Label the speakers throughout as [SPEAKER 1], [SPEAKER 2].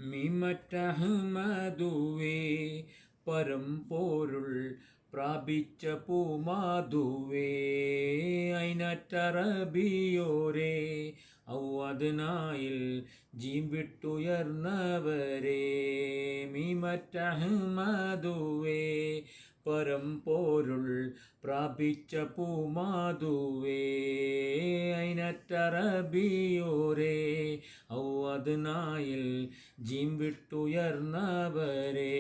[SPEAKER 1] മീമറ്റഹ്മദുവേ പരമ്പോരുൾ പ്രാപിച്ച പൂമാധുവേ അയിനറ്ററബിയോരേ ഔവദ്നായിൽ ജീം വിട്ടുയർന്നവരേ മീമറ്റഹ്മദുവേ പരമ്പോരുൾ പ്രാപിച്ച പൂമാധുവേ അയിനറ്ററബിയോരേ ഔവദ്നായിൽ ജീം വിട്ടുയർന്നവരേ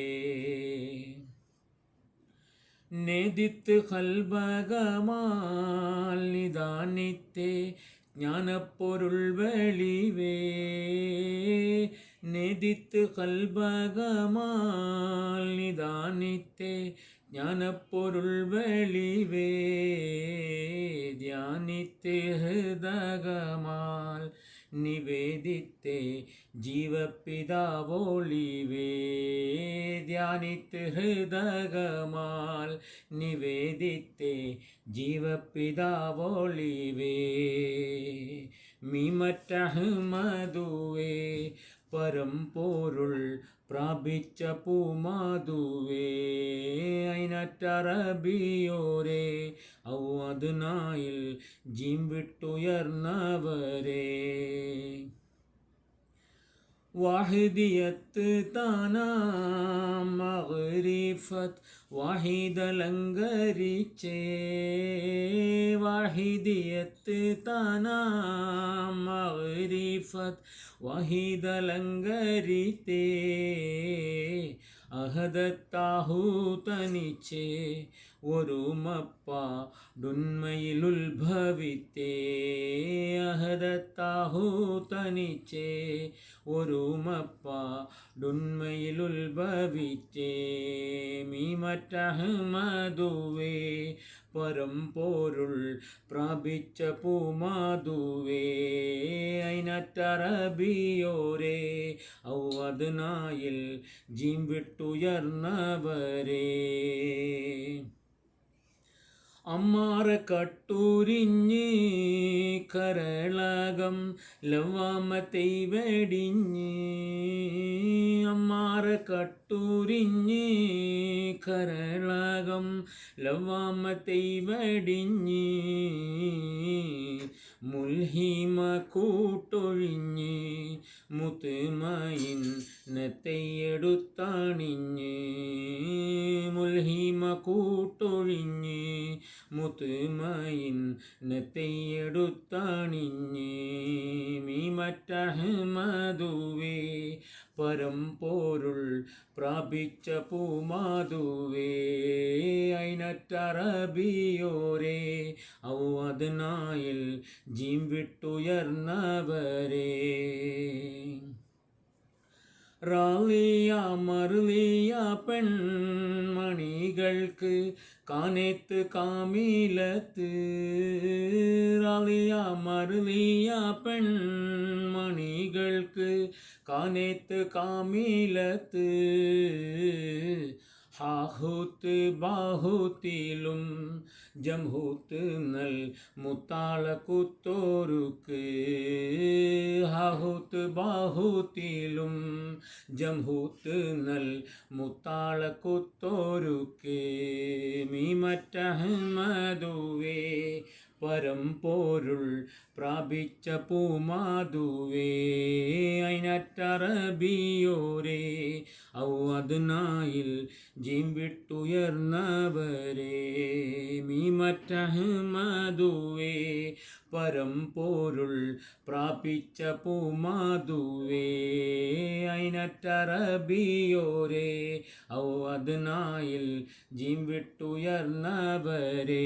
[SPEAKER 1] നേദിത്ത് ഖൽബകമാൽ നിദാനിത്തെ ജ്ഞാനപ്പൊരുൾ വെളിവേ നേദിത്ത് ഖൽബകമാൽ നിദാനിത്തെ ജ്ഞാനപ്പൊരുൾ വെളിവേ ധ്യാനിത്തെ ഹൃദകമാൽ നിവേദിത്തെ ജീവപിതാവോളിവേ ധ്യാനിത്ത് ഹൃദകമാൽ നിവേദിത്തെ ജീവപിതാവോളിവേ മീമറ്റഹ്മദുവേ പരമ്പോരുൾ പ്രാപിച്ച പൂമാധുവേ അയിനറ്ററബിയോരേ ഔവദ്നായിൽ ജീം വിട്ടുയർന്നവരേ വാഹിദിയത്ത് താനാം മഗ്രിഫത്ത് വാഹിദലങ്കരിച്ചേ വാഹിദിയത്ത് താനാം മഗ്രിഫത്ത് വാഹിദലങ്കരിത്തേ അഹദത്താഹു തനിച്ചേ ഒരുമപ്പ ഡുന്മയിലുത്ഭവിത്തേ അഹദത്താഹു തനിച്ചേ ഒരുമപ്പ ഡുന്മയിലുത്ഭവിച്ചേ മീമറ്റഹ്മദുവേ പരമ്പോരുൾ പ്രാപിച്ച പൂമാധുവേ അയിനറ്ററബിയോരേ ഔവദ്നായിൽ ജീം വിട്ടുയർന്നവരേ അമ്മാറ കട്ടൂരിഞ്ഞ് കരളകം ലവാമത്തെ വെടിഞ്ഞ് അമ്മാറ കട്ടൂരിഞ്ഞ് കരളകം ലവാമത്തെ വെടിഞ്ഞ് മുൽഹിമ കൂട്ടൊഴിഞ്ഞ് മുത്തുമയിൻ നെത്തയെടുത്തണിഞ്ഞ് മുൽഹിമ കൂട്ടൊഴിഞ്ഞ് മുത്തുമയിൻ നെത്തയെടുത്തണിഞ്ഞ് മീമറ്റഹ്മദുവേ പരമ്പോരുൾ പ്രാപിച്ച പൂമാധുവേ അയിനറ്ററബിയോരേ ഔവദ്നായിൽ ജീം വിട്ടുയർന്നവരേ റാളിയ മറുളിയ പെൺമണികൾക്ക് കാനേത്ത് കാമിലത്ത് റാളിയ മറുളിയ പെൺമണികൾക്ക് കാനേത്ത് കാമിലത്ത് ഹാഹൂത്ത് ബാഹൂത്തിലും ജംഹൂത്ത് നൽ മുത്താള കുത്തോരുക്ക് ഹാഹൂത്ത് ബാഹൂത്തിലും ജംഹൂത്ത് നൽ മുത്താള കുത്തോരുക്ക് മീമറ്റഹ്മദുവേ പരമ്പോരുൾ പ്രാപിച്ച പൂമാധുവേ അയിനറ്ററബിയോരേ ഔവദ്നായിൽ ജീം വിട്ടുയർന്നവരേ മീമറ്റഹ്മദുവേ പരമ്പോരുൾ പ്രാപിച്ച പൂമാധുവേ അയിനറ്ററബിയോരേ ഔവദ്നായിൽ ജീം വിട്ടുയർന്നവരേ